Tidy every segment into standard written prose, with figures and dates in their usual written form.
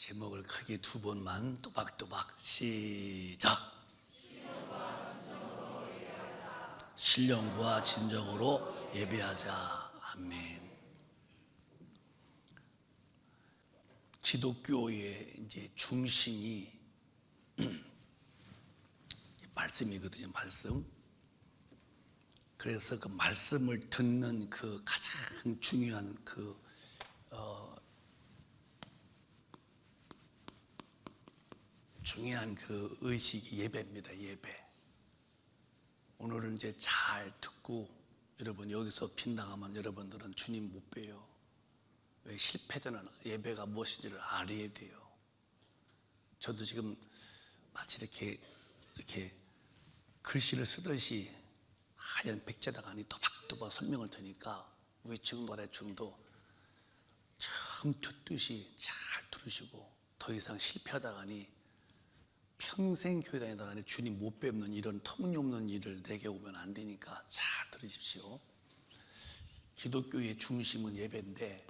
제목을 크게 두 번만 또박또박 시작. 신령과 진정으로 예배하자. 아멘. 기독교의 이제 중심이 말씀이거든요. 말씀. 그래서 그 말씀을 듣는 그 가장 중요한 그 의식이 예배입니다. 예배. 오늘은 이제 잘 듣고 여러분 여기서 빈당하면 여러분들은 주님 못 봬요. 왜? 실패자는 예배가 무엇인지를 알아야 돼요. 저도 지금 마치 이렇게 글씨를 쓰듯이 하얀 백자다가 아니 또박또박 설명을 드니까 위층도 아래층도 처음 듣듯이 잘 들으시고 더 이상 실패하다가니 평생 교회 다니다가니 주님 못 뵙는 이런 터무니없는 일을 내게 오면 안 되니까 잘 들으십시오. 기독교의 중심은 예배인데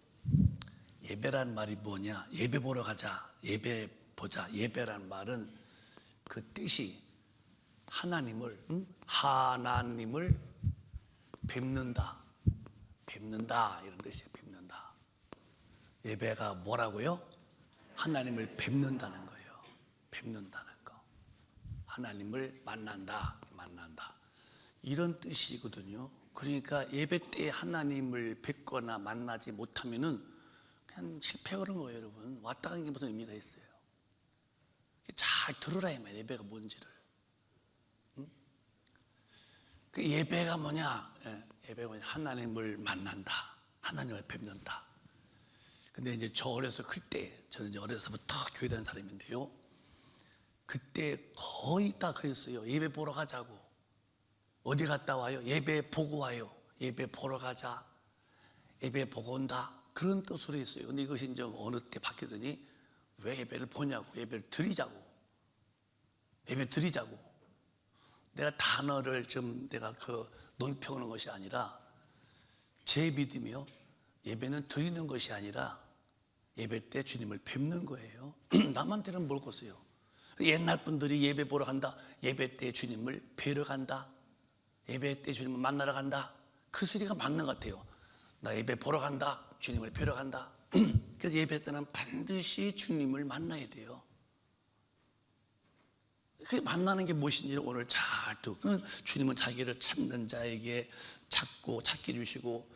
예배란 말이 뭐냐? 예배 보러 가자, 예배 보자. 예배란 말은 그 뜻이 하나님을 뵙는다 이런 뜻이에요. 뵙는다. 예배가 뭐라고요? 하나님을 뵙는다는 거예요. 뵙는다는 거. 하나님을 만난다 이런 뜻이거든요. 그러니까 예배 때 하나님을 뵙거나 만나지 못하면은 그냥 실패하는 거예요. 여러분 왔다 간 게 무슨 의미가 있어요? 잘 들으라 이 말이에요. 예배가 뭔지를. 그 예배가 뭐냐? 예배가 뭐냐? 하나님을 만난다. 하나님을 뵙는다. 근데 이제 저 어려서 클 때, 저는 이제 어려서부터 교회 다니는 사람인데요. 그때 거의 다 그랬어요. 예배 보러 가자고. 어디 갔다 와요? 예배 보고 와요. 예배 보러 가자. 예배 보고 온다. 그런 뜻으로 했어요. 근데 이것이 이제 어느 때 바뀌더니 왜 예배를 보냐고. 예배를 드리자고. 예배 드리자고. 내가 단어를 좀 내가 논평하는 것이 아니라 제 믿음이요. 예배는 드리는 것이 아니라 예배 때 주님을 뵙는 거예요. 남한테는 모르겠어요. 옛날 분들이 예배 보러 간다. 예배 때 주님을 뵈러 간다. 예배 때 주님을 만나러 간다. 그 소리가 맞는 것 같아요. 나 예배 보러 간다. 주님을 뵈러 간다. 그래서 예배 때는 반드시 주님을 만나야 돼요. 그 만나는 게 무엇인지 오늘 잘 듣고 주님은 자기를 찾는 자에게 찾기 주시고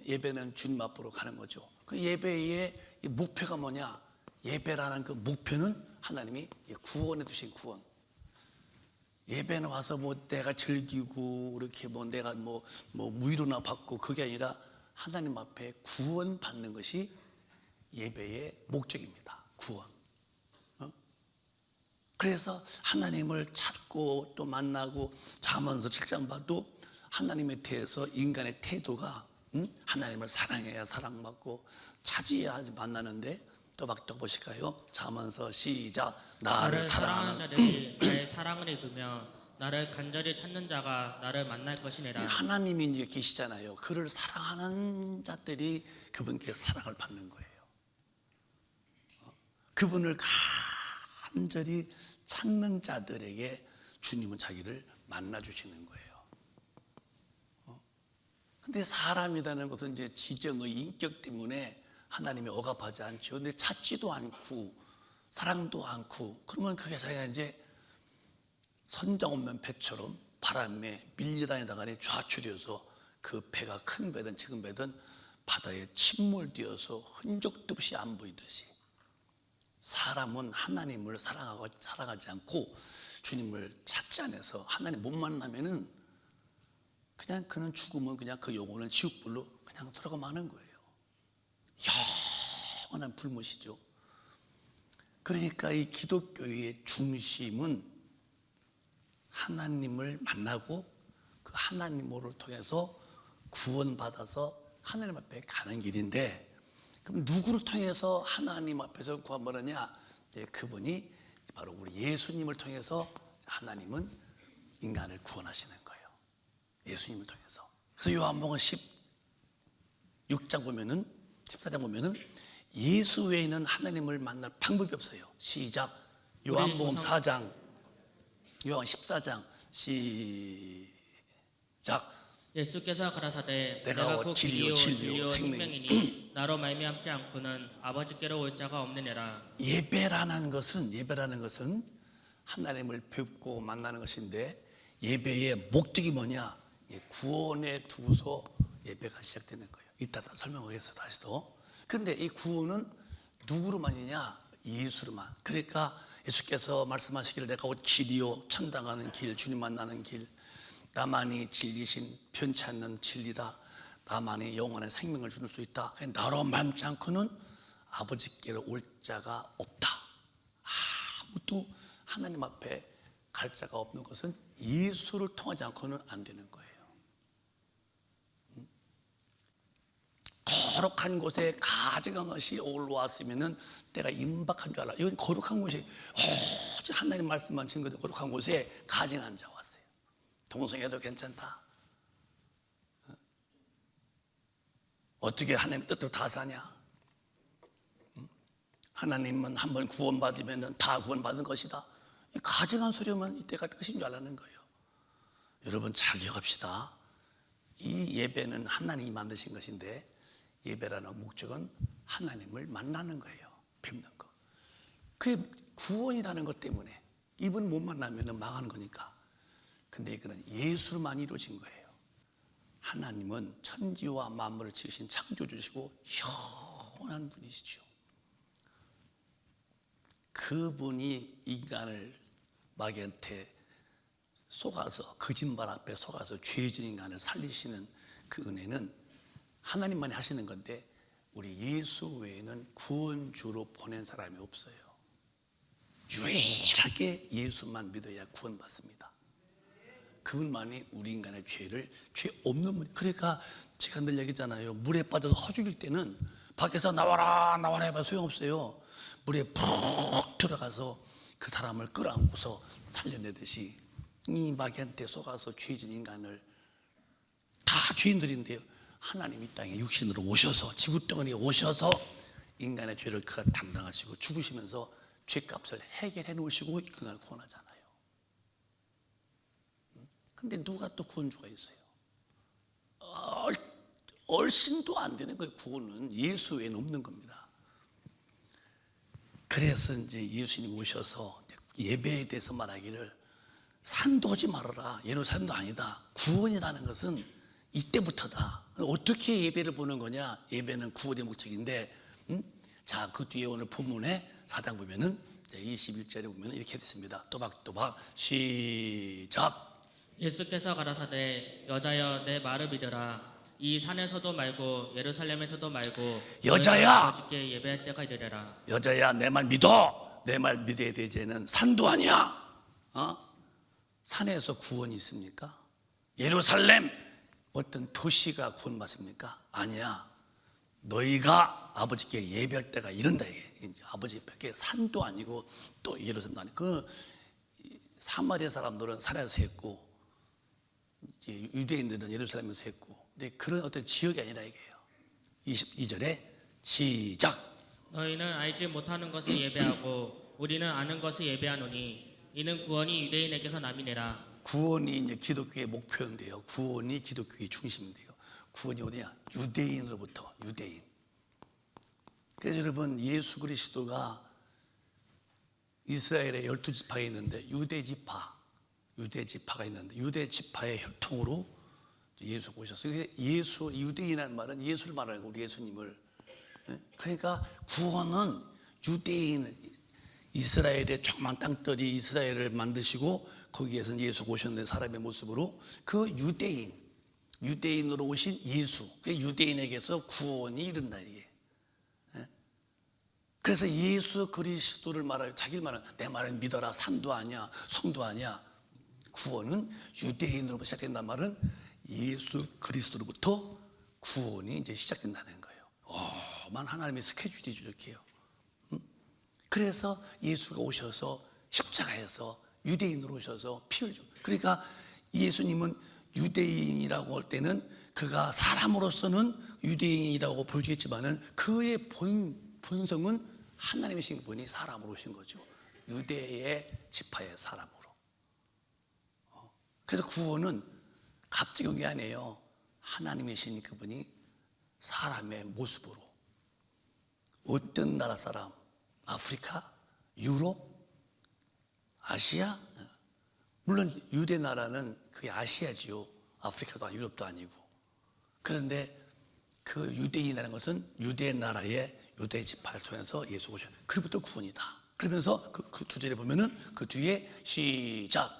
예배는 주님 앞으로 가는 거죠. 그 예배의 목표가 뭐냐? 예배라는 그 목표는 하나님이 구원해 주신 구원. 예배는 와서 내가 즐기고 이렇게 내가 위로나 받고 그게 아니라 하나님 앞에 구원 받는 것이 예배의 목적입니다. 구원. 그래서 하나님을 찾고 또 만나고 잠언서 7장 봐도 하나님에 대해서 인간의 태도가 하나님을 사랑해야 사랑받고 찾아야 만나는데 또박또 보실까요? 잠언서 시작. 나를 사랑하는 자들이 나의 사랑을 입으며 나를 간절히 찾는 자가 나를 만날 것이니라. 하나님이 이제 계시잖아요. 그를 사랑하는 자들이 그분께 사랑을 받는 거예요. 그분을 간절히 찾는 자들에게 주님은 자기를 만나 주시는 거예요. 근데 사람이라는 것은 이제 지정의 인격 때문에 하나님이 억압하지 않죠. 근데 찾지도 않고 사랑도 않고 그러면 그게 자기가 이제 선장 없는 배처럼 바람에 밀려다니다가니 좌초되어서 그 배가 큰 배든 작은 배든 바다에 침몰되어서 흔적도 없이 안 보이듯이 사람은 하나님을 사랑하지 않고 주님을 찾지 않아서 하나님 못 만나면은 그냥 그는 죽으면 그냥 그 영혼은 지옥불로 그냥 들어가 마는 거예요. 영원한 불못이죠. 그러니까 이 기독교의 중심은 하나님을 만나고 그 하나님으로 통해서 구원받아서 하나님 앞에 가는 길인데 그럼 누구를 통해서 하나님 앞에서 구원받느냐? 그분이 바로 우리 예수님을 통해서 하나님은 인간을 구원하시는 거예요. 예수님을 통해서. 그래서 요한복음 16장 보면은 14장 보면은 예수 외에는 하나님을 만날 방법이 없어요. 시작. 요한복음 4장, 요한 14장 시작. 예수께서 가라사대 내가 내가 곧 길이요, 길이요 진리요, 진리요 생명이니 생명이니 나로 말미암지 않고는 아버지께로 올 자가 없느니라. 예배라는 것은 하나님을 뵙고 만나는 것인데, 예배의 목적이 뭐냐? 구원에 두고서 예배가 시작되는 거예요. 이따 다 설명하겠습니다. 다시도. 그런데 이 구원은 누구로만이냐? 예수로만. 그러니까 예수께서 말씀하시기를 내가 곧 길이요 천당 가는 길, 주님 만나는 길, 나만이 진리신 변치 않는 진리다, 나만이 영원한 생명을 줄 수 있다, 나로 맘지 않고는 아버지께로 올 자가 없다. 아무도 하나님 앞에 갈 자가 없는 것은 예수를 통하지 않고는 안 되는 거예요. 거룩한 곳에 가증한 것이 올라왔으면 내가 임박한 줄 알아. 이건 거룩한 곳이 오직 하나님 말씀만 증거된 거룩한 곳에 가증한 자 왔어요. 동성애도 괜찮다. 어떻게 하나님 뜻대로 다 사냐? 하나님은 한번 구원받으면 다 구원받은 것이다. 가증한 소리면 이때가 끝인 줄 알았는 거예요. 여러분 잘 기억합시다. 이 예배는 하나님이 만드신 것인데, 예배라는 목적은 하나님을 만나는 거예요. 뵙는 거. 그게 구원이라는 것 때문에. 이분 못 만나면 망하는 거니까. 근데 이거는 예수로만 이루어진 거예요. 하나님은 천지와 만물을 지으신 창조주시고 영원한 분이시죠. 그분이 인간을 마귀한테 속아서, 거짓말 앞에 속아서 죄진 인간을 살리시는 그 은혜는 하나님만이 하시는 건데, 우리 예수 외에는 구원주로 보낸 사람이 없어요. 유일하게 예수만 믿어야 구원받습니다. 그분만이 우리 인간의 죄를, 죄 없는 분. 그러니까 제가 늘 얘기잖아요. 물에 빠져서 허죽일 때는 밖에서 나와라 나와라 해봐 소용없어요. 물에 푹 들어가서 그 사람을 끌어안고서 살려내듯이, 이 마귀한테 속아서 죄진 인간을, 다 죄인들인데요, 하나님 이 땅에 육신으로 오셔서, 지구덩어리에 오셔서 인간의 죄를 그가 담당하시고 죽으시면서 죄값을 해결해 놓으시고 그걸 구원하잖아요. 근데 누가 또 구원주가 있어요? 얼씬도 안 되는 거예요. 구원은 예수 외에는 없는 겁니다. 그래서 이제 예수님 오셔서 예배에 대해서 말하기를, 산도 하지 말아라, 예루살렘도 아니다. 구원이라는 것은 이때부터다. 어떻게 예배를 보는 거냐? 예배는 구원의 목적인데, 자, 그 뒤에 오늘 본문에 4장 보면은 21절에 보면 이렇게 됐습니다. 또박또박 시작. 예수께서 가라사대 여자여 내 말을 믿으라. 이 산에서도 말고 예루살렘에서도 말고 여자야! 아버지께 예배할 때가 이르리라. 여자야, 내 말 믿어. 내 말 믿어야 되지는 산도 아니야. 산에서 구원이 있습니까? 예루살렘 어떤 도시가 구원받습니까? 아니야. 너희가 아버지께 예배할 때가 이른다. 이제 아버지 밖에 산도 아니고 또 예루살렘도 아니고, 그 사마리아 사람들은 산에서 했고, 이제 유대인들은 예루살렘에서 했고, 근데 그런 어떤 지역이 아니라 이게요. 22절에 시작. 너희는 알지 못하는 것을 예배하고 우리는 아는 것을 예배하노니 이는 구원이 유대인에게서 남이니라. 구원이 이제 기독교의 목표인데요. 구원이 기독교의 중심인데요. 구원이 어디냐? 유대인으로부터, 유대인. 그래서 여러분, 예수 그리스도가 이스라엘의 12지파가 있는데, 유대지파가 있는데, 유대지파의 혈통으로 예수가 오셨어요. 예수, 유대인이라는 말은 예수를 말하는 거예요. 우리 예수님을. 그러니까 구원은 유대인, 이스라엘의 조그만 땅들이 이스라엘을 만드시고 거기에서는 예수가 오셨는데, 사람의 모습으로 그 유대인으로 오신 예수, 그 유대인에게서 구원이 이른다 이게. 그래서 예수 그리스도를 말하여 자기를 말하는, 내 말을 믿어라, 산도 아니야, 성도 아니야. 구원은 유대인으로부터 시작된다는 말은 예수 그리스도로부터 구원이 이제 시작된다는 거예요. 만 하나님의 스케줄이 이렇게요. 그래서 예수가 오셔서 십자가에서 유대인으로 오셔서 피를 줘. 그러니까 예수님은 유대인이라고 할 때는 그가 사람으로서는 유대인이라고 보이겠지만은 그의 본성은 하나님이신 분이 사람으로 오신 거죠. 유대의 지파의 사람으로. 그래서 구원은 갑자기 온 게 아니에요. 하나님이신 그분이 사람의 모습으로. 어떤 나라 사람? 아프리카? 유럽? 아시아? 물론 유대 나라는 그게 아시아지요. 아프리카도 유럽도 아니고. 그런데 그 유대인이라는 것은 유대 나라의 유대 지파를 통해서 예수가 오셨어요. 그로부터 구원이다. 그러면서 그 두 절에 보면은 그 뒤에 시작.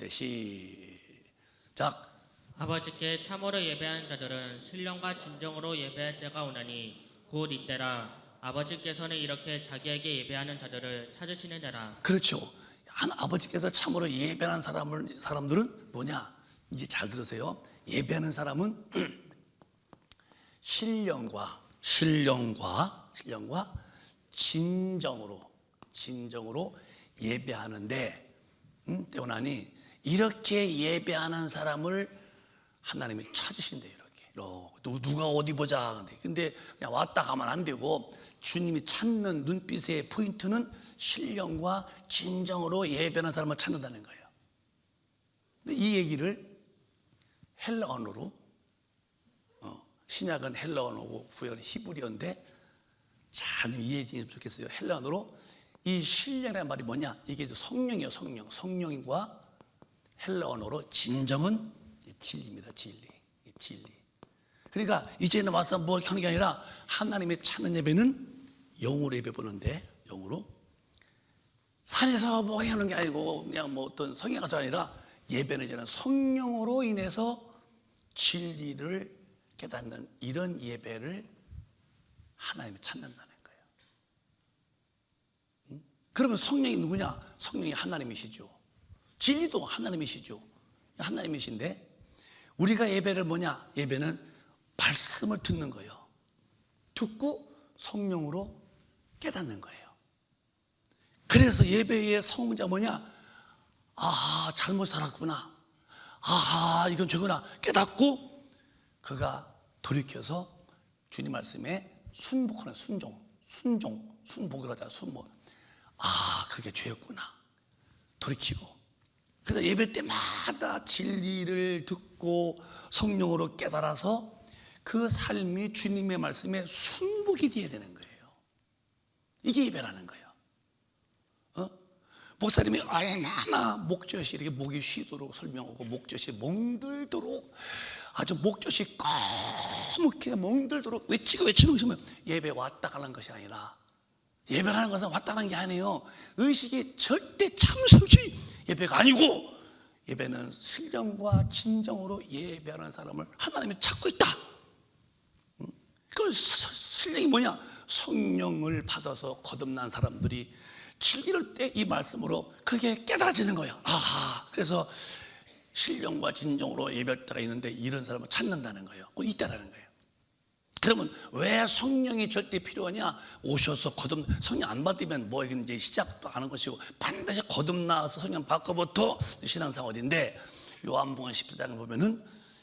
시작. 아버지께 참으로 예배하는 자들은 신령과 진정으로 예배할 때가 오나니 곧 이때라. 아버지께서는 이렇게 자기에게 예배하는 자들을 찾으시는 데라. 그렇죠. 한 아버지께서 참으로 예배하는 사람들은 뭐냐? 이제 잘 들으세요. 예배하는 사람은 신령과 진정으로 예배하는데, 때문에 이렇게 예배하는 사람을 하나님이 찾으신대요. 이렇게 누가 어디 보자. 근데 그냥 왔다 가면 안 되고 주님이 찾는 눈빛의 포인트는 신령과 진정으로 예배하는 사람을 찾는다는 거예요. 근데 이 얘기를 헬라 언어로, 신약은 헬라 언어고 구약은 히브리어인데 잘 이해해 주시면 좋겠어요. 헬라 언어로 이 신령이라는 말이 뭐냐? 이게 성령이에요. 성령과 헬라 언어로 진정은 진리입니다. 진리. 그러니까 이제는 와서 뭘 하는 게 아니라 하나님의 찾는 예배는 영으로 예배 보는데, 영으로 산에서 뭐 하는 게 아니고 그냥 뭐 어떤 성경 가서 아니라 예배는 이제는 성령으로 인해서 진리를 깨닫는 이런 예배를 하나님이 찾는다는 거예요. 그러면 성령이 누구냐? 성령이 하나님이시죠. 진리도 하나님이시죠. 하나님이신데 우리가 예배를 뭐냐? 예배는 말씀을 듣는 거예요. 듣고 성령으로 깨닫는 거예요. 그래서 예배의 성자 뭐냐? 아하, 잘못 살았구나. 아하, 이건 죄구나. 깨닫고 그가 돌이켜서 주님 말씀에 순복하는 순복을 하자. 순복. 아, 그게 죄였구나. 돌이키고. 그래서 예배 때마다 진리를 듣고 성령으로 깨달아서 그 삶이 주님의 말씀에 순복이 되어야 되는 거예요. 이게 예배라는 거예요. 목사님이 얼마나 목젖이 이렇게 목이 쉬도록 설명하고 목젖이 멍들도록 아주 목젖이 까맣게 멍들도록 외치고 있으면 예배 왔다 가는 것이 아니라, 예배라는 것은 왔다 가는 게 아니에요. 의식이 절대 참석이 예배가 아니고, 예배는 신령과 진정으로 예배하는 사람을 하나님이 찾고 있다. 그 신령이 뭐냐? 성령을 받아서 거듭난 사람들이 즐길 때 이 말씀으로 그게 깨달아지는 거예요. 아하, 그래서 신령과 진정으로 예배할 때가 있는데 이런 사람을 찾는다는 거예요. 있다라는 거예요. 그러면 왜 성령이 절대 필요하냐? 오셔서 성령 안 받으면 뭐 이제 시작도 안 하는 것이고, 반드시 거듭나서 성령 받고부터 신앙생활인데, 요한복음 14장을 보면은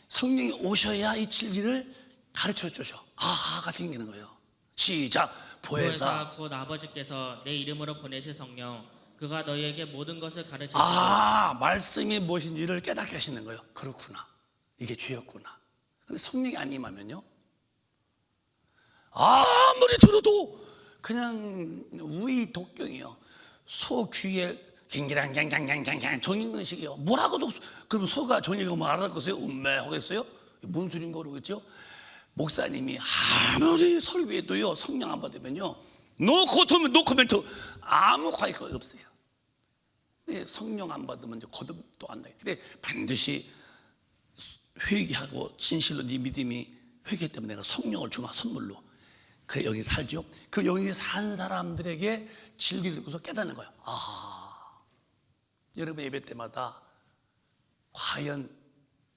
성령이 오셔야 이 진리를 가르쳐 주셔. 아하가 생기는 거예요. 시작. 보혜사 곧 아버지께서 내 이름으로 보내실 성령, 그가 너희에게 모든 것을 가르치시고. 말씀이 무엇인지를 깨닫게 하시는 거예요. 그렇구나. 이게 죄였구나. 근데 성령이 안 임하면요, 아무리 들어도 그냥 우의 독경이요. 소 귀에 갱갱갱갱갱갱 정인근식이요. 뭐라고도. 그럼 소가 정인근 뭐 알아듣겠어요? 하겠어요? 뭔 소린가 모르겠죠? 목사님이 아무리 설교해도요, 성령 안 받으면요, 노 코멘트 아무 관계가 없어요. 성령 안 받으면 이제 거듭도 안 나요. 근데 반드시 회개하고 진실로 네 믿음이 회개 때문에 내가 성령을 주마 선물로. 그래 여기 살죠. 그 여기 산 사람들에게 진리를 듣고서 깨닫는 거예요. 여러분 예배 때마다 과연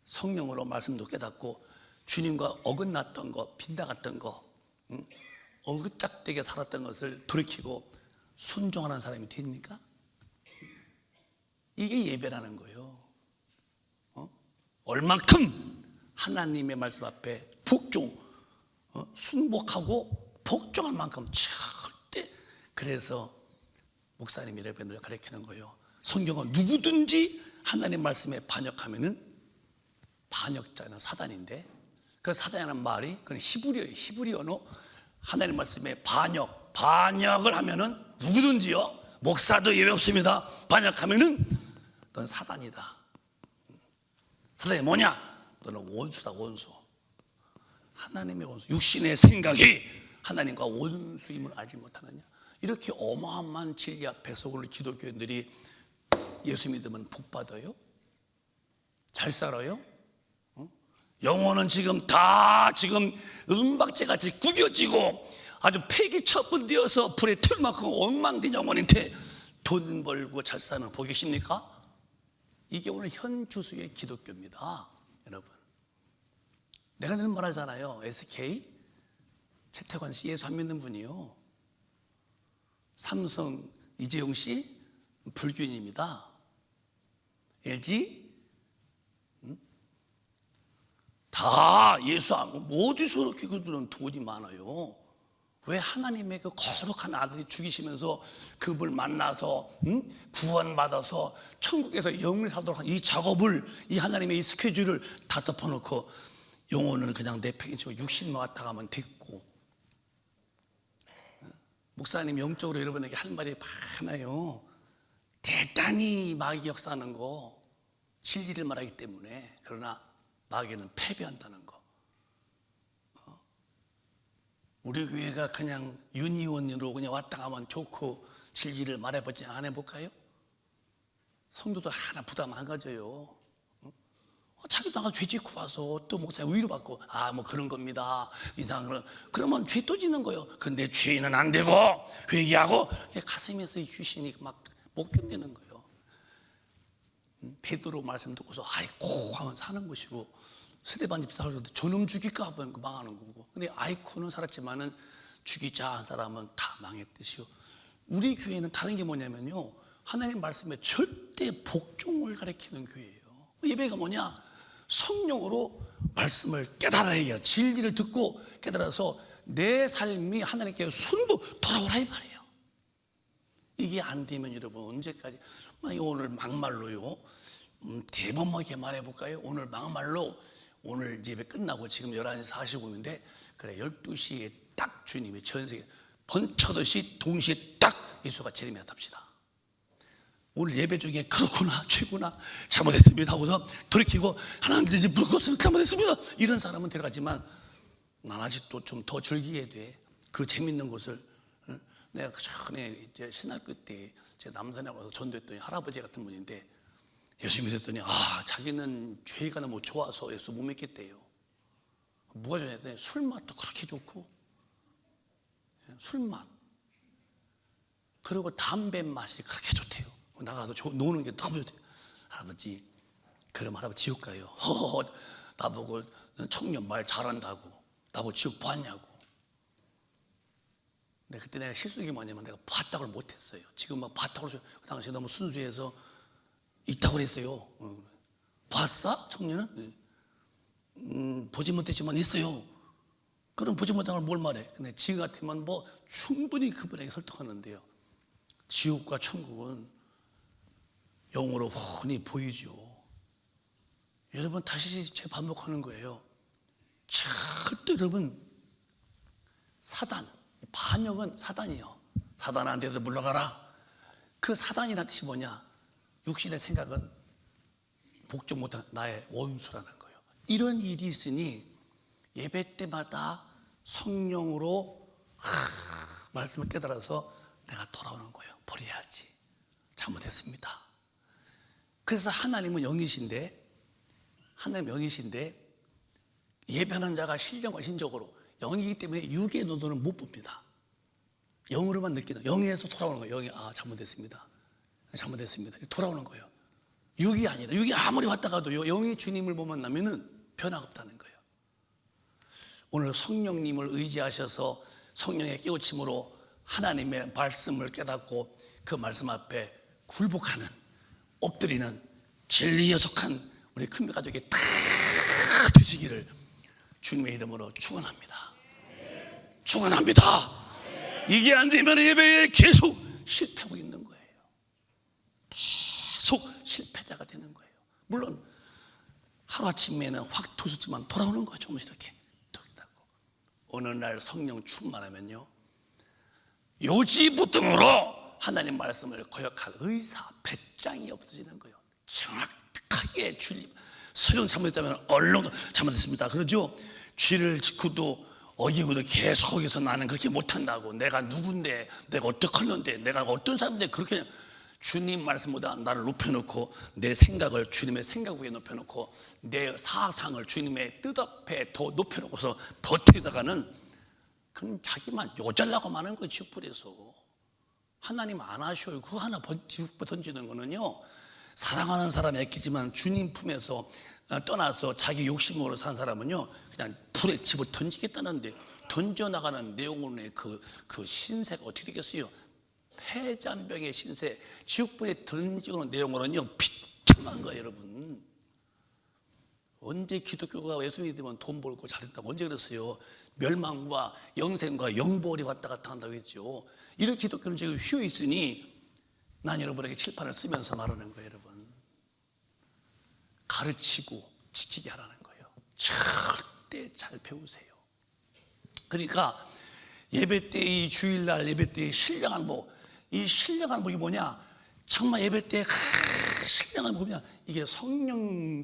성령으로 말씀도 깨닫고 주님과 어긋났던 거, 빗나갔던 거, 어긋짝되게 살았던 것을 돌이키고 순종하는 사람이 됩니까? 이게 예배라는 거예요. 얼만큼 하나님의 말씀 앞에 순복하고 복종할 만큼 절대. 그래서 목사님이 여러분들 가르치는 거예요. 성경은 누구든지 하나님 말씀에 반역하면은, 반역자는 사단인데, 그 사단이라는 말이 그건 히브리어예요. 히브리어로 하나님 말씀에 반역을 하면은 누구든지요, 목사도 예외 없습니다, 반역하면은 넌 사단이다. 사단이 뭐냐? 너는 원수다, 원수. 하나님의 원수. 육신의 생각이 하나님과 원수임을 알지 못하느냐. 이렇게 어마어마한 진리 앞에서 오늘 기독교인들이 예수 믿으면 복 받아요? 잘 살아요? 영혼은 지금 다 은박지같이 구겨지고 아주 폐기 처분되어서 불에 태울 만큼 엉망된 영혼인데 돈 벌고 잘 사는 복 계십니까? 이게 오늘 현 주수의 기독교입니다. 여러분, 내가 늘 말하잖아요. SK 최태관 씨 예수 안 믿는 분이요. 삼성 이재용 씨 불교인입니다. LG 다 예수 안 믿고, 어디서 그렇게 그들은 돈이 많아요? 왜 하나님의 그 거룩한 아들이 죽이시면서 그분을 만나서 구원받아서 천국에서 영을 살도록 한 이 작업을, 이 하나님의 이 스케줄을 다 덮어놓고 영혼은 그냥 내팽개치고 육신만 왔다 가면 됐고. 목사님 영적으로 여러분에게 할 말이 많아요. 대단히 마귀 역사하는 거 진리를 말하기 때문에. 그러나 마귀는 패배한다는 거. 우리 교회가 그냥 유니온으로 그냥 왔다 가면 좋고 진리를 말해보지 안 해볼까요? 성도도 하나 부담 안 가져요. 자기도 나가 죄 짓고 와서 또 목사님 위로받고 뭐 그런 겁니다, 이상한. 그러면 죄 또 짓는 거예요. 근데 죄는 안 되고 회개하고 가슴에서 귀신이 막 못 견디는 거예요. 베드로 말씀 듣고서 아이코 하면 사는 것이고, 스데반 집사도 저놈 죽일까 하면 망하는 거고. 근데 아이코는 살았지만은 죽이자 한 사람은 다 망했듯이요. 우리 교회는 다른 게 뭐냐면요, 하나님 말씀에 절대 복종을 가리키는 교회예요. 예배가 뭐냐? 성령으로 말씀을 깨달아야 해요. 진리를 듣고 깨달아서 내 삶이 하나님께 순부 돌아오라 이 말이에요. 이게 안 되면 여러분 언제까지? 오늘 막말로요, 대범하게 말해볼까요? 오늘 막말로, 오늘 예배 끝나고 지금 11시 45분인데 그래 12시에 딱 주님이 전세계 번쳐듯이 동시에 딱 예수가 재림에 나탑시다. 오늘 예배 중에 그렇구나, 죄구나, 잘못했습니다 하고서 돌이키고 하나님 이제 물었으면 잘못했습니다 이런 사람은 데려가지만 난 아직도 좀 더 즐기게 돼. 그 재밌는 것을. 내가 전에 이제 신학교 때 제 남산에 와서 전도했더니 할아버지 같은 분인데 예수 믿었더니 자기는 죄가 너무 좋아서 예수 못 믿겠대요. 뭐가 좋냐했더니 술맛도 그렇게 좋고, 술맛, 그리고 담배 맛이 그렇게 좋대요. 나가서 노는 게 너무 좋대요. 할아버지, 그럼 할아버지 지옥 가요. 허허, 나보고 청년 말 잘한다고 나보고 지옥 보았냐고. 근데 그때 내가 실수가 뭐냐면 내가 바짝을 못했어요. 지금 막 바짝을, 그 당시에 너무 순수해서 있다고 그랬어요. 봤어? 청년은? 보지 못했지만 있어요. 그럼 보지 못한 걸 뭘 말해? 근데 지금 같으면 뭐 충분히 그분에게 설득하는데요, 지옥과 천국은 영으로 훤히 보이죠. 여러분 다시 재반복하는 거예요. 절대 여러분, 사단, 반역은 사단이요. 사단한테서 물러가라. 그 사단이라는 뜻이 뭐냐? 육신의 생각은 복종 못한 나의 원수라는 거예요. 이런 일이 있으니 예배 때마다 성령으로 말씀을 깨달아서 내가 돌아오는 거예요. 버려야지, 잘못했습니다. 그래서 하나님은 영이신데, 예배하는 자가 신령과 신적으로 영이기 때문에 육의 노도는 못 봅니다. 영으로만 느끼는, 영에서 돌아오는 거예요. 영이 잘못했습니다, 돌아오는 거예요. 육이 아니라, 육이 아무리 왔다 가도요, 영이 주님을 못 만나면은 변화가 없다는 거예요. 오늘 성령님을 의지하셔서 성령의 깨우침으로 하나님의 말씀을 깨닫고 그 말씀 앞에 굴복하는, 엎드리는 진리에 속한 우리 큰 가족이 다 되시기를 주님의 이름으로 축원합니다. 축원합니다. 이게 안 되면 예배에 계속 실패하고 있는 거예요. 계속 실패자가 되는 거예요. 물론 하루아침에는 확 투수지만 돌아오는 거죠. 조금씩 이렇게 어느 날 성령 충만하면요, 요지부등으로 하나님 말씀을 거역할 의사 배짱이 없어지는 거예요. 정확하게 주님 설령 잘못했다면 얼른 잘못했습니다 그러죠. 죄를 짓고도 어기고도 계속 거기서 나는 그렇게 못한다고, 내가 누군데, 내가 어떻게 하는데, 내가 어떤 사람인데, 그렇게 주님 말씀보다 나를 높여놓고 내 생각을 주님의 생각 위에 높여놓고 내 사상을 주님의 뜻 앞에 더 높여놓고서 버티다가는 그럼 자기만 요잘라고 마는 거예요. 지옥불에서. 하나님 안 하셔요. 그거 하나 지옥불 던지는 거는요, 사랑하는 사람이 애끼지만 주님 품에서 떠나서 자기 욕심으로 산 사람은요, 그냥 불에 집어 던지겠다는데, 던져나가는 내용의 그 신세가 어떻게 되겠어요? 폐잔병의 신세, 지옥불에 던지는 내용으로는요 비참한 거예요. 여러분, 언제 기독교가 예수님이 되면 돈 벌고 잘한다고 언제 그랬어요? 멸망과 영생과 영벌이 왔다 갔다 한다고 했죠. 이런 기독교는 지금 휘어 있으니 난 여러분에게 칠판을 쓰면서 말하는 거예요. 여러분, 가르치고 지키게 하라는 거예요. 절대 잘 배우세요. 그러니까 예배 때, 이 주일날 예배 때 신령한 복, 이 신령한 복이 뭐냐? 정말 예배 때 신령한 복이냐? 이게 성령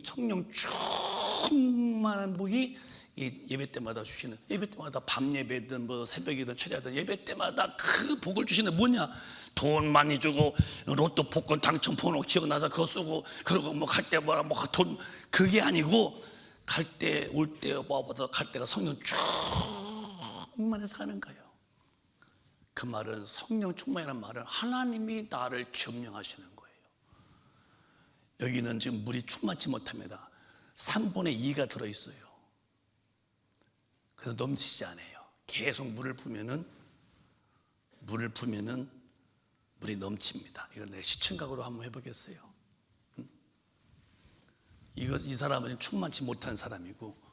충만한 복이 이 예배 때마다 주시는, 예배 때마다 밤 예배든 뭐 새벽이든 철야든 예배 때마다 그 복을 주시는, 뭐냐? 돈 많이 주고 로또 복권 당첨 번호 기억나서 그거 쓰고, 그러고 뭐 갈 때 뭐라 뭐 돈, 그게 아니고 갈 때 올 때 뭐보다 갈 때가 성령 충만해서 가는 거예요. 그 말은, 성령 충만이라는 말은 하나님이 나를 점령하시는 거예요. 여기는 지금 물이 충만치 못합니다. 3분의 2가 들어있어요. 그래서 넘치지 않아요. 계속 물을 부으면은 물이 넘칩니다. 이걸 내 시청각으로 한번 해보겠어요. 이 사람은 충만치 못한 사람이고,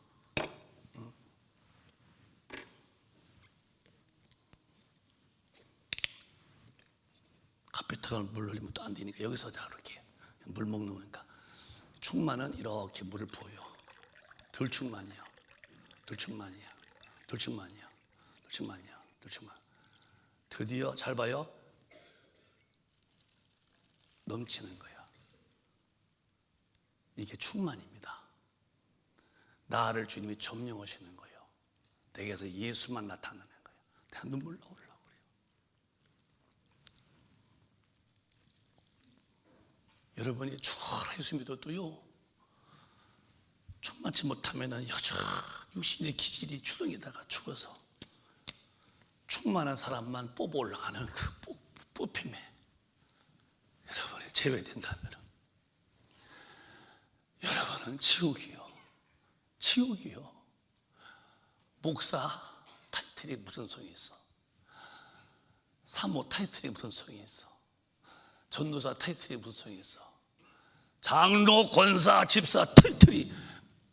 카페트가 물 흘리면 또 안 되니까 여기서 자, 이렇게 물 먹는 거니까 충만은 이렇게 물을 부어요. 덜 충만이요. 드디어 잘 봐요. 넘치는 거예요. 이게 충만입니다. 나를 주님이 점령하시는 거예요. 내게서 예수만 나타나는 거예요. 내가 눈물 나오려고 그래요. 여러분이 죽어라 예수 믿어도요, 충만치 못하면 여전히 육신의 기질이 주렁이다가 죽어서 충만한 사람만 뽑아 올라가는 그 뽑힘에 여러분이 제외된다면 여러분은 지옥이요. 목사 타이틀이 무슨 소용이 있어? 사모 타이틀이 무슨 소용이 있어? 전도사 타이틀이 무슨 소용이 있어? 장로, 권사, 집사 타이틀이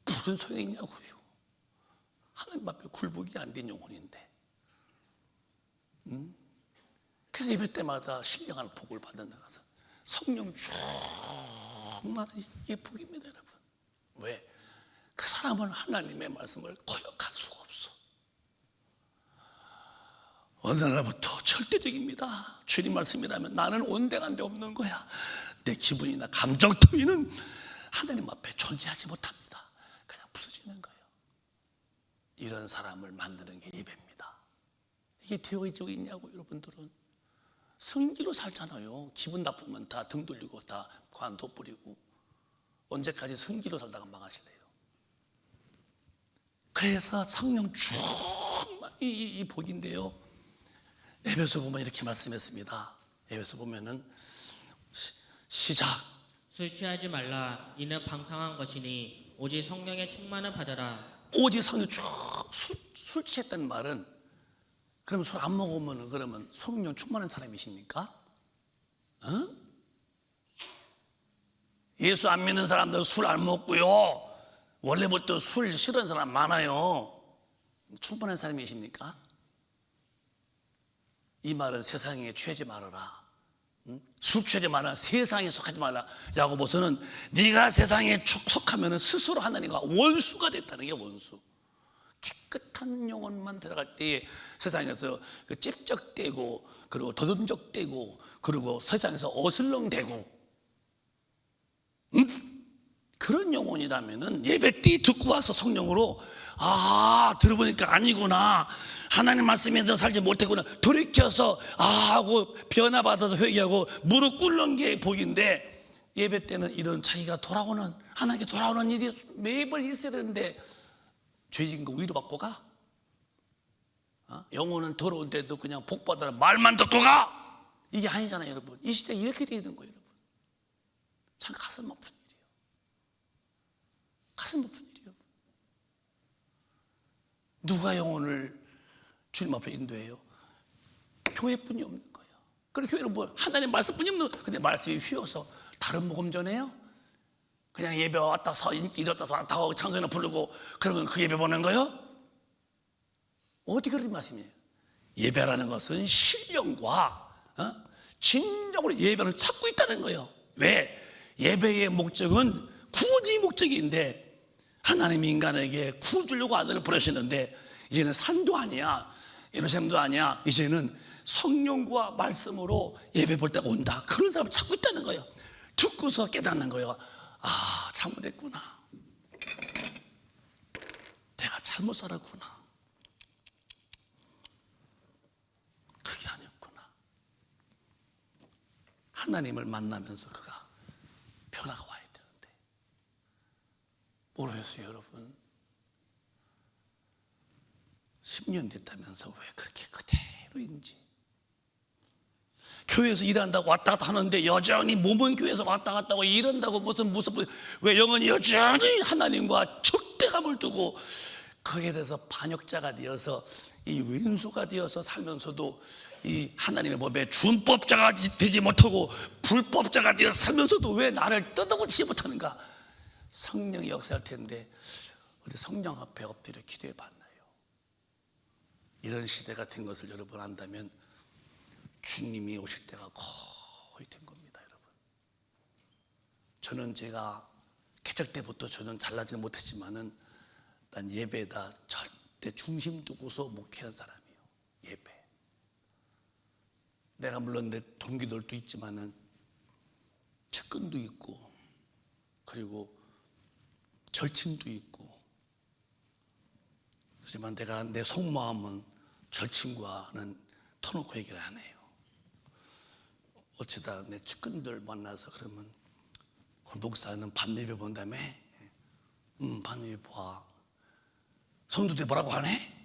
무슨 소용이 있냐고요. 하나님 앞에 굴복이 안 된 영혼인데. 그래서 예배 때마다 신령한 복을 받아나가서 성령 충만, 이게 복입니다. 여러분. 왜? 그 사람은 하나님의 말씀을 거역할 수가 없어. 어느 날부터 절대적입니다. 주님 말씀이라면 나는 온데간 데 없는 거야. 내 기분이나 감정 따위는 하나님 앞에 존재하지 못합니다. 그냥 부서지는 거예요. 이런 사람을 만드는 게 예배입니다. 이게 되어지고 있냐고. 여러분들은 성기로 살잖아요. 기분 나쁘면 다 등 돌리고 다 관도 뿌리고. 언제까지 성기로 살다가 망하실래요? 그래서 성령 충만, 이 복인데요, 에베소 보면 이렇게 말씀했습니다. 에베소 보면은 시작. 술 취하지 말라. 이는 방탕한 것이니 오직 성령의 충만을 받으라. 오직 성령 술 취했다는 말은, 그러면 술 안 먹으면 그러면 성령 충만한 사람이십니까? 예수 안 믿는 사람들 술 안 먹고요, 원래부터 술 싫어하는 사람 많아요. 충만한 사람이십니까? 이 말은 세상에 취하지 말아라. 술 취하지 말라. 세상에 속하지 말라. 야고보서는 네가 세상에 속하면 스스로 하나님과 원수가 됐다는 게 원수. 깨끗한 영혼만 들어갈 때에 세상에서 그 찝적대고 그리고 더듬적대고 그리고 세상에서 어슬렁대고 그런 영혼이라면은 예배 때 듣고 와서 성령으로 들어보니까 아니구나, 하나님 말씀에 너 살지 못했구나, 돌이켜서 하고 변화받아서 회개하고 무릎 꿇는 게 복인데, 예배 때는 이런 자기가 돌아오는, 하나님께 돌아오는 일이 매번 있어야 되는데 죄진 거 위로받고 가? 영혼은 더러운데도 그냥 복받아라 말만 듣고 가? 이게 아니잖아요 여러분. 이 시대에 이렇게 되는 거예요 여러분. 참 가슴 아픈 일이에요. 가슴 아픈 일이에요. 누가 영혼을 주님 앞에 인도해요? 교회뿐이 없는 거예요. 그리고 교회는 뭐 하나님 말씀뿐이 없는, 근데 말씀이 휘어서 다른 복음 전해요? 그냥 예배 왔다 서 이랬다 서 왔다 하고 찬송이나 부르고 그러면 그 예배 보는 거예요? 어디 그런 말씀이에요? 예배라는 것은 신령과 진정으로 예배를 찾고 있다는 거예요. 왜? 예배의 목적은 구원이 목적인데 하나님이 인간에게 구주려고 아들을 보내셨는데 이제는 산도 아니야, 예루살렘도 아니야, 이제는 성령과 말씀으로 예배 볼 때가 온다. 그런 사람을 찾고 있다는 거예요. 듣고서 깨닫는 거예요. 잘못했구나, 내가 잘못 살았구나, 그게 아니었구나. 하나님을 만나면서 그가 변화가 와야 되는데 모르겠어요 여러분. 10년 됐다면서 왜 그렇게 그대로인지. 교회에서 일한다고 왔다 갔다 하는데 여전히 몸은 교회에서 왔다 갔다 하고 이런다고 무슨 왜 영혼이 여전히 하나님과 적대감을 두고 거기에 대해서 반역자가 되어서 이 왼수가 되어서 살면서도 이 하나님의 법에 준법자가 되지 못하고 불법자가 되어 살면서도 왜 나를 뜯어고치지 못하는가? 성령이 역사할 텐데 어디 성령 앞에 엎드려 기도해 봤나요? 이런 시대가 된 것을 여러분 안다면 주님이 오실 때가 거의 된 겁니다 여러분. 저는 제가 개척 때부터 저는 잘나지는 못했지만은 난 예배에다 절대 중심 두고서 목회한 사람이에요. 예배. 내가 물론 내 동기들도 있지만은 측근도 있고 그리고 절친도 있고, 하지만 내가 내 속마음은 절친과는 터놓고 얘기를 안 해요. 어쩌다 내 측근들 만나서 그러면 그 목사는 밤예배 본다며? 밤예배 봐. 성도들이 뭐라고 하네?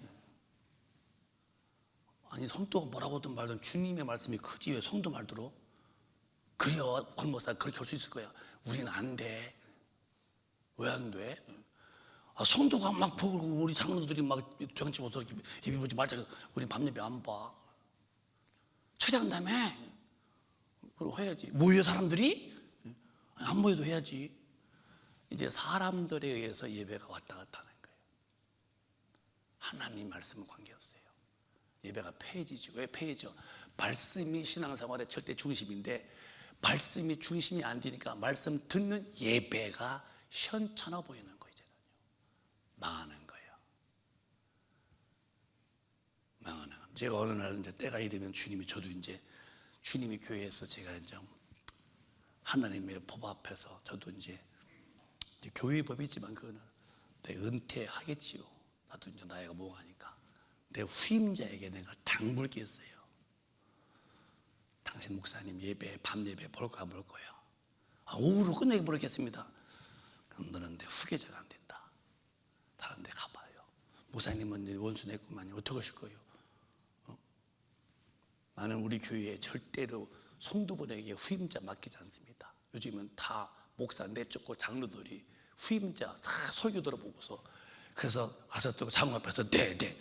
아니 성도가 뭐라고든 말든 주님의 말씀이 크지 왜 성도 말 들어? 그래요 권 목사 그렇게 할 수 있을 거야. 우리는 안 돼. 왜 안 돼? 성도가 막 보고 우리 장로들이 막 정치 보서 이렇게 예배 보지 말자. 우린 밤예배 안 봐. 초대한다며? 그럼 해야지. 모여 사람들이? 안 모여도 해야지. 이제 사람들에 의해서 예배가 왔다 갔다 하는 거예요. 하나님 말씀은 관계없어요. 예배가 폐해지죠. 왜 폐해져? 말씀이 신앙생활의 절대 중심인데 말씀이 중심이 안 되니까 말씀 듣는 예배가 현찮아 보이는 거예요. 망하는 거예요. 망하는 거예요. 제가 어느 날 이제 때가 이르면 주님이 저도 이제 주님이 교회에서 제가 이제 하나님의 법 앞에서 저도 이제 교회의 법이지만 그거는 내 은퇴하겠지요. 나도 이제 나이가 먹으니까 내 후임자에게 내가 당부를 겠어요. 당신 목사님 예배 밤 예배 볼까 안 볼 거예요. 오후로 끝내게 모르겠습니다. 그럼 너는 내 후계자가 안 된다. 다른 데 가봐요. 목사님은 원수 냈구만요. 어떻게 하실 거예요? 나는 우리 교회에 절대로 성도분에게 후임자 맡기지 않습니다. 요즘은 다 목사 내쫓고 장로들이 후임자 다 설교 들어보고서 그래서 가서 또 장로 앞에서 네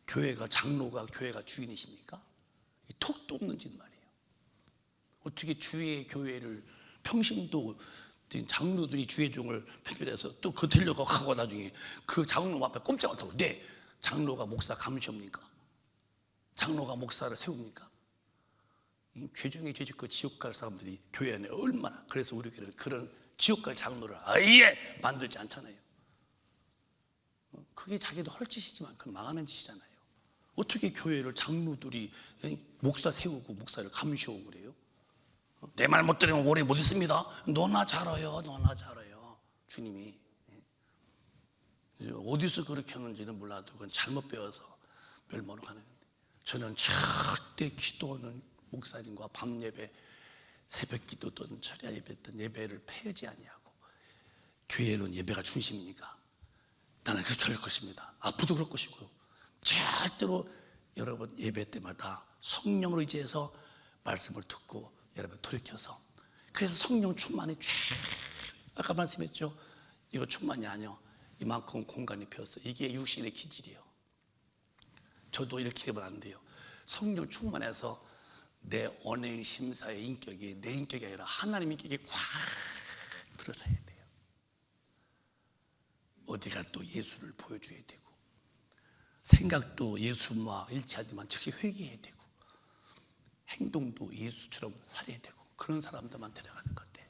교회가 장로가 교회가 주인이십니까? 턱도 없는 짓 말이에요. 어떻게 주의 교회를 평신도 장로들이 주의 종을 편별해서 또 그 들려고 하고 나중에 그 장로 앞에 꼼짝 못하고 네 장로가 목사 감시합니까? 장로가 목사를 세웁니까? 괴중에 죄짓고 그 지옥 갈 사람들이 교회 안에 얼마나, 그래서 우리 교회는 그런 지옥 갈 장로를 아예 만들지 않잖아요. 그게 자기도 할 짓이지만 그 망하는 짓이잖아요. 어떻게 교회를 장로들이 목사 세우고 목사를 감시하고 그래요? 내 말 못 들으면 오래 못 있습니다. 너나 잘해요, 너나 잘해요. 주님이 어디서 그렇게 하는지는 몰라도 그건 잘못 배워서 멸망으로 가는 건데, 저는 절대 기도하는 목사님과 밤 예배, 새벽 기도든 철야 예배든 예배를 폐하지 아니하고, 교회는 예배가 중심이니까 나는 그렇게 할 것입니다. 앞으로도 그럴 것이고요. 절대로 여러분 예배 때마다 성령을 의지해서 말씀을 듣고 여러분 돌이켜서, 그래서 성령 충만이 아까 말씀했죠. 이거 충만이 아니요, 이만큼 공간이 비었어. 이게 육신의 기질이에요. 저도 이렇게 되면 안 돼요. 성령 충만해서 내 언행 심사의 인격이 내 인격이 아니라 하나님 인격이 꽉 들어서야 돼요. 어디가 또 예수를 보여줘야 되고, 생각도 예수와 일치하지만 즉시 회개해야 되고, 행동도 예수처럼 살아야 되고, 그런 사람들만 데려가는 건데,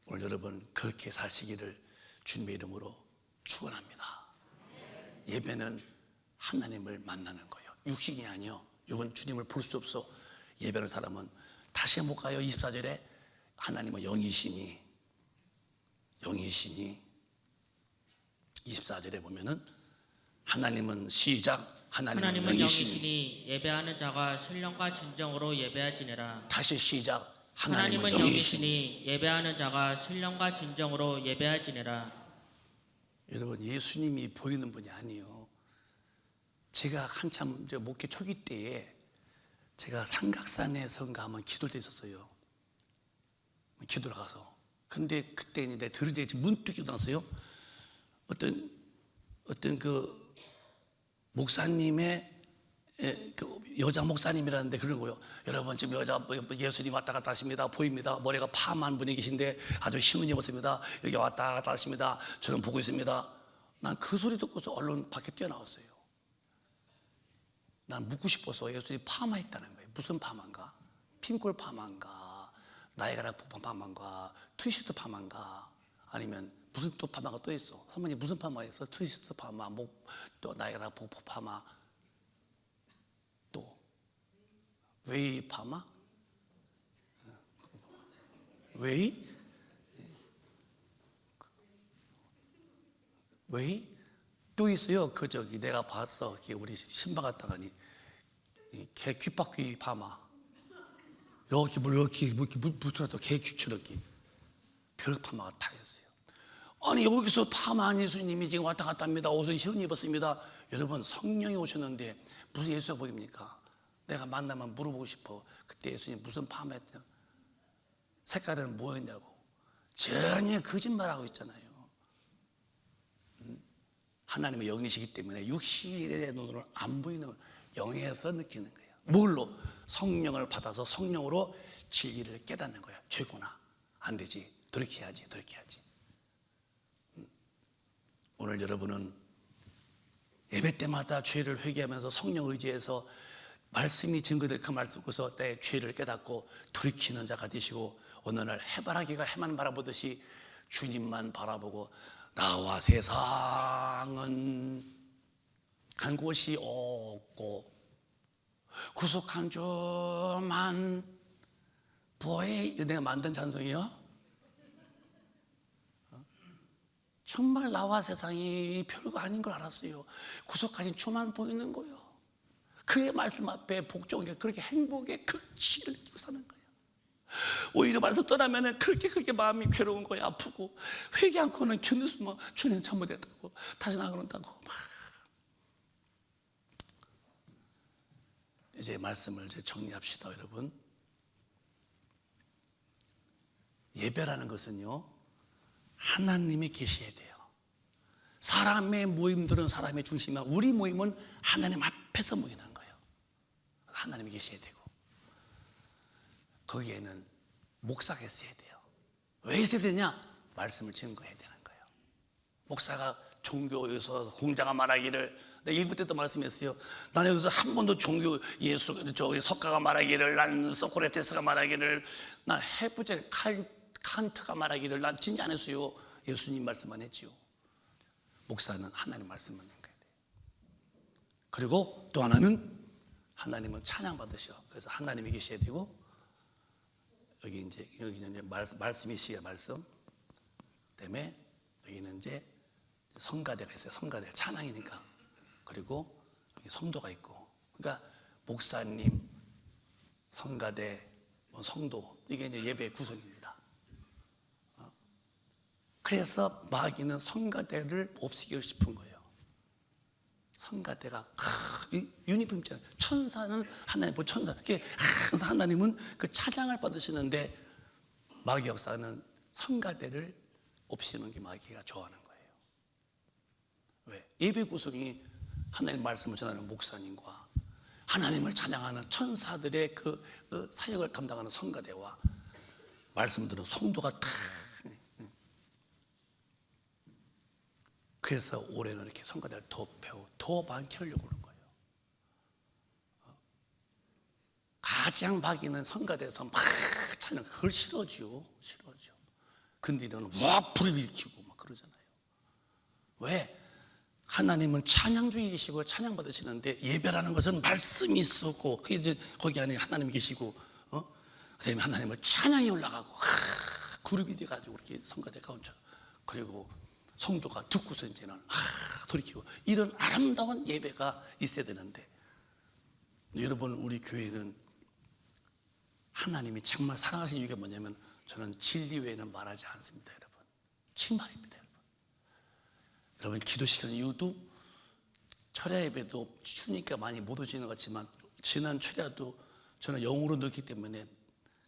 오늘 여러분 그렇게 사시기를 주님의 이름으로 축원합니다. 예배는 하나님을 만나는 거예요. 육신이 아니요. 이건 주님을 볼 수 없어. 예배하는 사람은 다시 한번 가요. 24절에 하나님은 영이시니 24절에 보면은 하나님은 시작, 하나님은 영이시니 예배하는 자가 신령과 진정으로 예배할지니라. 다시 시작, 하나님은 영이시니 예배하는 자가 신령과 진정으로 예배할지니라. 여러분 예수님이 보이는 분이 아니에요. 제가 한참 목회 초기 때에 제가 삼각산에선가 한번 기도를 때 있었어요. 기도를 가서. 근데 그때 이제 들으대지 문득 일어났어요. 어떤 그 목사님의 그 여자 목사님이라는데 그런 거요. 여러분 지금 여자 예수님 왔다 갔다 하십니다. 보입니다. 머리가 파마한 분이 계신데 아주 신문 입었습니다. 여기 왔다 갔다 하십니다. 저는 보고 있습니다. 난 그 소리 듣고서 얼른 밖에 뛰어나왔어요. 난 묻고 싶어서 예수님이 파마했다는 거예요. 무슨 파마인가? 핑골 파마인가? 나이가라 폭파 파마인가? 트위스트 파마인가? 아니면 무슨 또 파마가 또 있어? 선배님 무슨 파마 있어? 트위스트 파마, 또 나이가라 폭파 파마, 또 웨이 파마? 웨이? 웨이? 또 있어요. 그 저기 내가 봤어. 우리 신방 갔다가니 개 귓바퀴 파마. 이렇게 붙어서 개 귓처럼 별 파마가 다 있어요. 아니 여기서 파마한 예수님이 지금 왔다 갔다 합니다. 옷을 현 입었습니다. 여러분 성령이 오셨는데 무슨 예수가 보입니까? 내가 만나면 물어보고 싶어. 그때 예수님 무슨 파마했죠? 색깔은 뭐였냐고. 전혀 거짓말하고 있잖아요. 하나님의 영이시기 때문에 육신의 눈으로 안 보이는 영에서 느끼는 거예요. 뭘로? 성령을 받아서 성령으로 진리를 깨닫는 거야. 죄구나. 안 되지. 돌이켜야지. 오늘 여러분은 예배 때마다 죄를 회개하면서 성령 의지해서 말씀이 증거될 그 말씀 듣고서 내 죄를 깨닫고 돌이키는 자가 되시고, 어느 날 해바라기가 해만 바라보듯이 주님만 바라보고, 나와 세상은 간 곳이 없고 구속한 주만 보혜. 내가 만든 찬송이요. 정말 나와 세상이 별거 아닌 걸 알았어요. 구속하신 주만 보이는 거예요. 그의 말씀 앞에 복종하게 그렇게 행복의 극치를 느끼고 사는 거예요. 오히려 말씀 떠나면 그렇게 마음이 괴로운 거예요. 아프고 회개 않고는 견딜 수만, 주님 잘못했다고 다시 나가는다고 막. 이제 말씀을 이제 정리합시다. 여러분, 예배라는 것은요 하나님이 계셔야 돼요. 사람의 모임들은 사람의 중심이야. 우리 모임은 하나님 앞에서 모이는 거예요. 하나님이 계셔야 되고, 거기에는 목사가 있어야 돼요. 왜 있어야 되냐? 말씀을 증거해야 되는 거예요. 목사가 종교에서 공자가 말하기를, 내가 일부 때도 말씀했어요. 나는 여기서 한 번도 종교 석가가 말하기를, 난 소크라테스가 말하기를, 난 헤브젤 칸트가 말하기를 난 진짜 안 했어요. 예수님 말씀만 했지요. 목사는 하나님 말씀만 읽어야 돼요. 그리고 또 하나는 하나님은 찬양 받으셔. 그래서 하나님이 계셔야 되고, 여기는 이제 말씀이 시야 말씀. 때문에 여기는 이제 성가대가 있어요. 성가대 찬양이니까. 그리고 여기 성도가 있고. 그러니까 목사님, 성가대, 성도, 이게 이제 예배의 구성입니다. 그래서 마귀는 성가대를 없애기고 싶은 거예요. 성가대가 유니폼 있잖아요. 천사는 하나님 보 천사. 항상 하나님은 그 찬양을 받으시는데 마귀 역사는 성가대를 없애는 게 마귀가 좋아하는 거예요. 왜? 예배 구성이 하나님 말씀을 전하는 목사님과 하나님을 찬양하는 천사들의 그 사역을 감당하는 성가대와 말씀 듣는 성도가 다. 그래서 올해는 이렇게 성가대를 더 배우고 더 많게 하려고 그러는 거예요. 가장 마귀는 성가대에서 막 찬양, 그걸 싫어하죠. 근데 이러는 막 불을 일으키고 막 그러잖아요. 왜? 하나님은 찬양주의이시고 찬양 받으시는데 예배라는 것은 말씀이 있었고, 그게 이제 거기 안에 하나님이 계시고, 그다음에 하나님을 찬양이 올라가고, 그룹이 돼가지고 이렇게 성가대 가운데, 그리고 성도가 듣고서 이제는 돌이키고, 이런 아름다운 예배가 있어야 되는데, 여러분, 우리 교회는 하나님이 정말 사랑하시는 이유가 뭐냐면, 저는 진리 외에는 말하지 않습니다, 여러분. 정말입니다, 여러분. 여러분, 기도 시간 이유도 철야 예배도 추우니까 많이 못 오시는 것 같지만, 지난 철야도 저는 영으로 넣기 때문에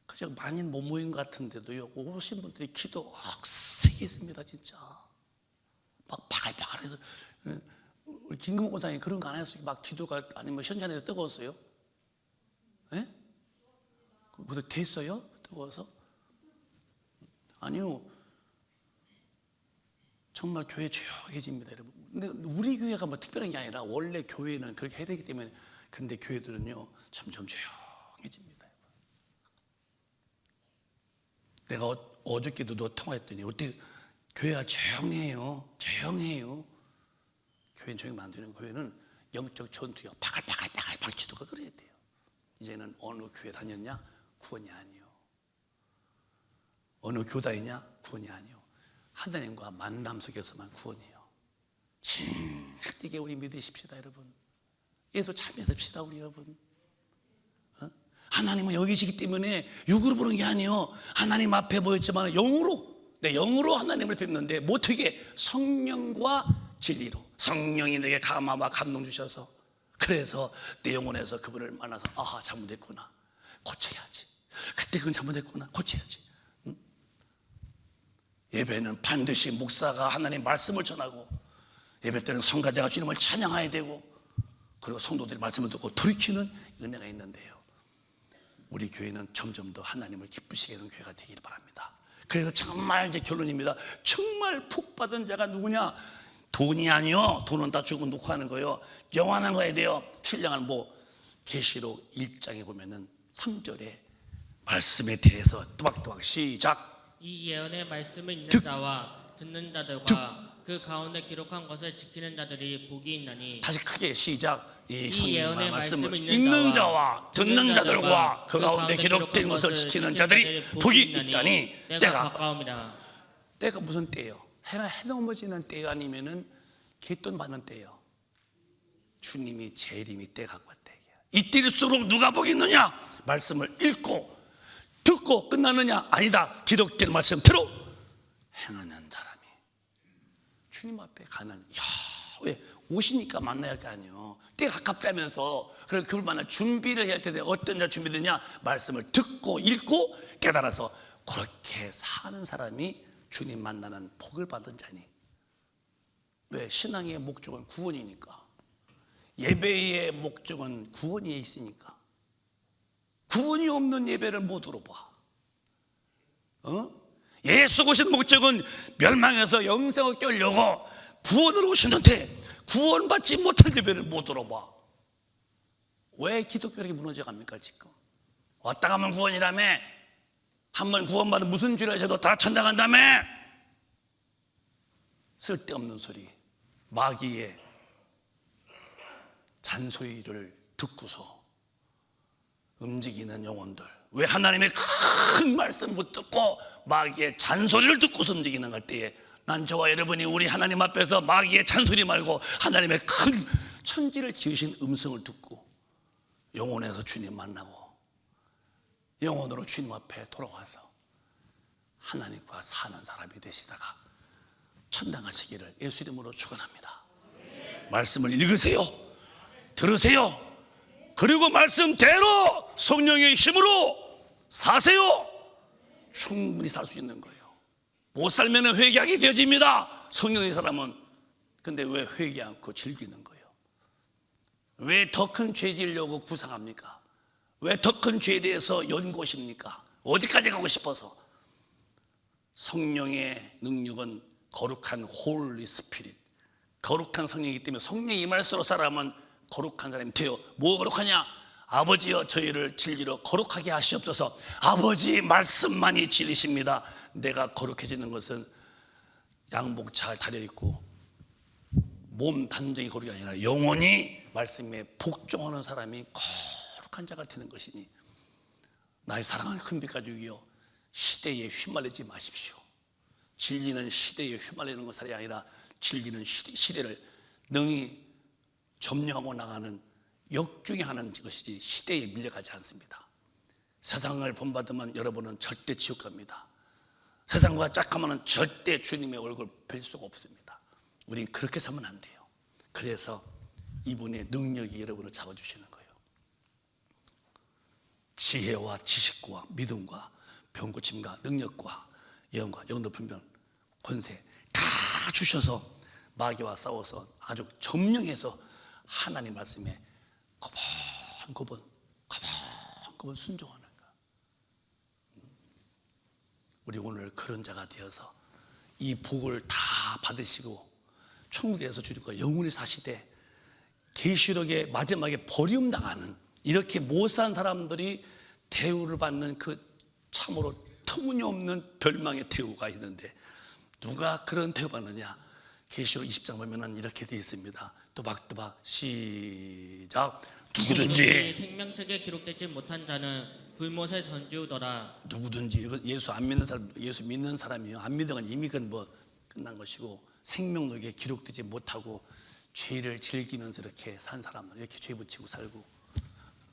그저 많이 못 모인 것 같은데도요, 오신 분들이 기도 억세게 했습니다, 진짜. 막 바글바글해서. 우리 김금호 권사님 그런 거 안 했어요? 막 기도가 아니면 현장에서 뜨거웠어요? 예? 그것도 됐어요? 뜨거워서? 아니요. 정말 교회 조용해집니다, 여러분. 근데 우리 교회가 뭐 특별한 게 아니라 원래 교회는 그렇게 해야 되기 때문에. 근데 교회들은요 점점 조용해집니다. 내가 어저께도 너 통화했더니 어떻게 교회가 조용해요. 교회는 조용히 만드는 교회는 영적 전투요. 바글바글 기도가 그래야 돼요. 이제는 어느 교회 다녔냐? 구원이 아니요. 어느 교단이냐? 구원이 아니요. 하나님과 만남 속에서만 구원이에요. 진실되게 우리 믿으십시다, 여러분. 예수 잘 믿읍시다, 우리 여러분. 하나님은 여기 계시기 때문에 육으로 보는 게 아니에요. 하나님 앞에 모였지만 영으로 하나님을 뵙는데 어떻게? 성령과 진리로. 성령이 내게 감화와 감동 주셔서, 그래서 내 영혼에서 그분을 만나서 아하, 잘못했구나, 고쳐야지. 그때 그건 잘못했구나, 고쳐야지. 예배는 반드시 목사가 하나님 말씀을 전하고, 예배 때는 성가대가 주님을 찬양해야 되고, 그리고 성도들이 말씀을 듣고 돌이키는 은혜가 있는데요, 우리 교회는 점점 더 하나님을 기쁘시게 하는 교회가 되길 바랍니다. 그래서 정말 이제 결론입니다. 정말 복 받은 자가 누구냐? 돈이 아니요. 돈은 다 주고 놓고 하는 거예요. 영원한 거야 돼요. 신령한 계시록 1장에 보면은 3절에 말씀에 대해서 또박또박 시작. 이 예언의 말씀을 읽는 자와 듣는 자들과 그 가운데 기록한 것을 지키는 자들이 복이 있나니. 다시 크게 시작. 이 예언의 말씀을 읽는 자와 듣는 자들과 그 가운데 기록된 것을 지키는 자들이 복이 있다니. 때가 가까웁니다. 때가 무슨 때예요? 해가 해 넘어지는 때요, 아니면은 갯돈 받는 때예요? 주님이 재림이 때 갖고 왔다. 이때일수록 누가 복이 있느냐? 말씀을 읽고 듣고 끝나느냐? 아니다. 기록된 말씀 들어 행하는 사람이 주님 앞에 가는. 왜? 오시니까 만나야 할 거 아니에요. 때가 가깝다면서. 그걸 그걸 만날 준비를 해야 할 텐데 어떤 자 준비되냐? 말씀을 듣고 읽고 깨달아서 그렇게 사는 사람이 주님 만나는 복을 받은 자니. 왜? 신앙의 목적은 구원이니까. 예배의 목적은 구원이 있으니까. 구원이 없는 예배를 못 들어봐. 예수 오신 목적은 멸망해서 영생을 깰려고 구원으로 오셨는데 구원받지 못할 예배를 못 들어봐. 왜 기독교력이 무너져갑니까 지금? 왔다 가면 구원이라며. 한번 구원받은 무슨 죄를 하셔도 다 천당 간다며. 쓸데없는 소리, 마귀의 잔소리를 듣고서 움직이는 영혼들. 왜 하나님의 큰 말씀 못 듣고 마귀의 잔소리를 듣고서 움직이는 갈 때에 난 저와 여러분이 우리 하나님 앞에서 마귀의 잔소리 말고 하나님의 큰 천지를 지으신 음성을 듣고 영혼에서 주님 만나고 영혼으로 주님 앞에 돌아와서 하나님과 사는 사람이 되시다가 천당 가시기를 예수 이름으로 축원합니다. 말씀을 읽으세요. 들으세요. 그리고 말씀대로 성령의 힘으로 사세요. 충분히 살 수 있는 거예요. 못 살면 회개하게 되어집니다. 성령의 사람은. 근데 왜 회개 않고 즐기는 거예요? 왜 더 큰 죄 지으려고 구상합니까? 왜 더 큰 죄에 대해서 연구하십니까? 어디까지 가고 싶어서? 성령의 능력은 거룩한 홀리 스피릿, 거룩한 성령이기 때문에 성령이 임할수록 사람은 거룩한 사람이 돼요. 뭐 거룩하냐? 아버지여 저희를 진리로 거룩하게 하시옵소서. 아버지 말씀만이 진리십니다. 내가 거룩해지는 것은 양복 잘 다려입고 몸 단정히 거룩이 아니라 영원히 말씀에 복종하는 사람이 거룩한 자가 되는 것이니 나의 사랑하는 큰빛 가족이여 시대에 휘말리지 마십시오. 진리는 시대에 휘말리는 것이 아니라 진리는 시대를 능히 점령하고 나가는 역중행하는 것이지 시대에 밀려가지 않습니다. 세상을 본받으면 여러분은 절대 지옥 갑니다. 세상과 짝하면 절대 주님의 얼굴 뵐 수가 없습니다. 우린 그렇게 살면 안 돼요. 그래서 이분의 능력이 여러분을 잡아주시는 거예요. 지혜와 지식과 믿음과 병고침과 능력과 예언과 영도 분별 권세 다 주셔서 마귀와 싸워서 아주 점령해서 하나님 말씀에 고번고번 순종하는 거야. 우리 오늘 그런 자가 되어서 이 복을 다 받으시고 천국에서 주님과 영원히 사시되 계시록의 마지막에 버림당하는 이렇게 못 산 사람들이 대우를 받는 그 참으로 터무니없는 별망의 대우가 있는데 누가 그런 대우 받느냐? 계시록 20장 보면은 이렇게 되어 있습니다. 또박또박 시작. 누구든지 생명책에 기록되지 못한 자는 불못에 던지우더라. 누구든지 이건 예수 안 믿는 사람, 예수 믿는 사람이요. 안 믿는 건 이미 그건 뭐 끝난 것이고 생명록에 기록되지 못하고 죄를 즐기면서 이렇게 산 사람들 이렇게 죄 붙이고 살고,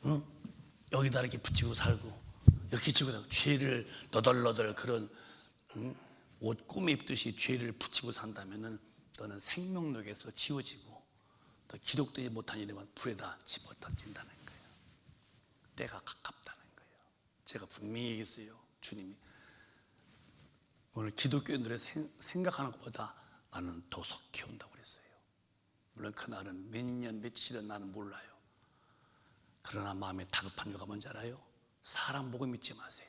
응? 여기다 이렇게 붙이고 살고 이렇게 지고 살고 죄를 너덜너덜 그런 옷 꾸며 입듯이 죄를 붙이고 산다면은 너는 생명록에서 지워지고 또 기록되지 못한 일에만 불에다 집어던진다는 거예요. 때가 가깝다는 거예요. 제가 분명히 얘기했어요. 주님이 오늘 기독교인들의 생각하는 것보다 나는 더 속히 온다고 그랬어요. 물론 그날은 몇 년 며칠은 나는 몰라요. 그러나 마음에 다급한 이유가 뭔지 알아요? 사람 보고 믿지 마세요.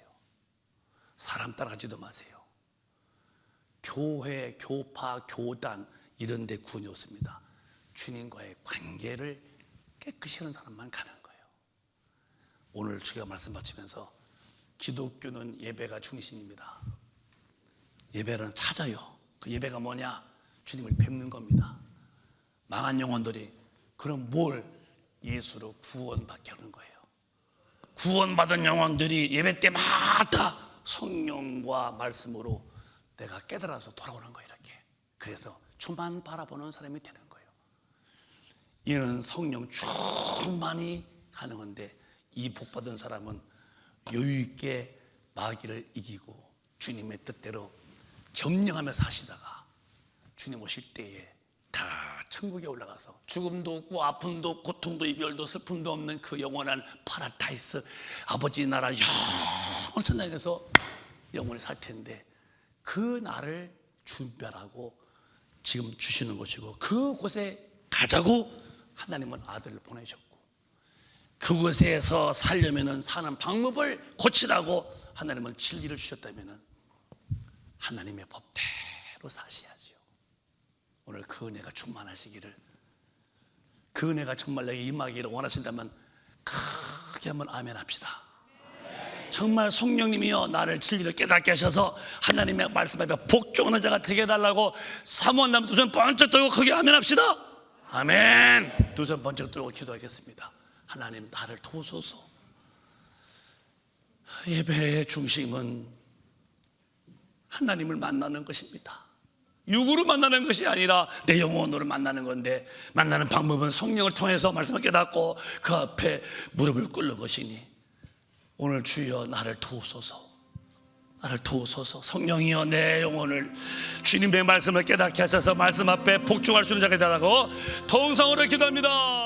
사람 따라가지도 마세요. 교회, 교파, 교단 이런 데 구원이 없습니다. 주님과의 관계를 깨끗이 하는 사람만 가는 거예요. 오늘 제가 말씀 바치면서 기독교는 예배가 중심입니다. 예배는 찾아요. 그 예배가 뭐냐? 주님을 뵙는 겁니다. 망한 영혼들이 그럼 뭘? 예수로 구원받게 하는 거예요. 구원받은 영혼들이 예배 때마다 성령과 말씀으로 내가 깨달아서 돌아오는 거예요. 이렇게. 그래서 주만 바라보는 사람이 되는 거예요. 이는 성령 충만히 가능한데 이 복받은 사람은 여유있게 마귀를 이기고 주님의 뜻대로 점령하며 사시다가 주님 오실 때에 다 천국에 올라가서 죽음도 없고 아픔도 없고 고통도 이별도 슬픔도 없는 그 영원한 파라다이스 아버지 나라 영원한 천당에서 영원히 살 텐데 그 날을 준비하라고 지금 주시는 것이고 그곳에 가자고 하나님은 아들을 보내셨고 그곳에서 살려면 사는 방법을 고치라고 하나님은 진리를 주셨다면 하나님의 법대로 사셔야죠. 오늘 그 은혜가 충만하시기를, 그 은혜가 정말 내게 임하기를 원하신다면 크게 한번 아멘 합시다. 정말 성령님이여 나를 진리를 깨닫게 하셔서 하나님의 말씀 앞에 복종하는 자가 되게 해달라고 사모한다면 두 손 번쩍 들고 크게 아멘 합시다. 아멘. 두 손 번쩍 들고 기도하겠습니다. 하나님 나를 도우소서. 예배의 중심은 하나님을 만나는 것입니다. 육으로 만나는 것이 아니라 내 영혼으로 만나는 건데, 만나는 방법은 성령을 통해서 말씀을 깨닫고 그 앞에 무릎을 꿇는 것이니 오늘 주여 나를 도우소서, 나를 도우소서. 성령이여 내 영혼을 주님의 말씀을 깨닫게 하셔서 말씀 앞에 복종할 수 있는 자가 되라고 더웅성으로 기도합니다.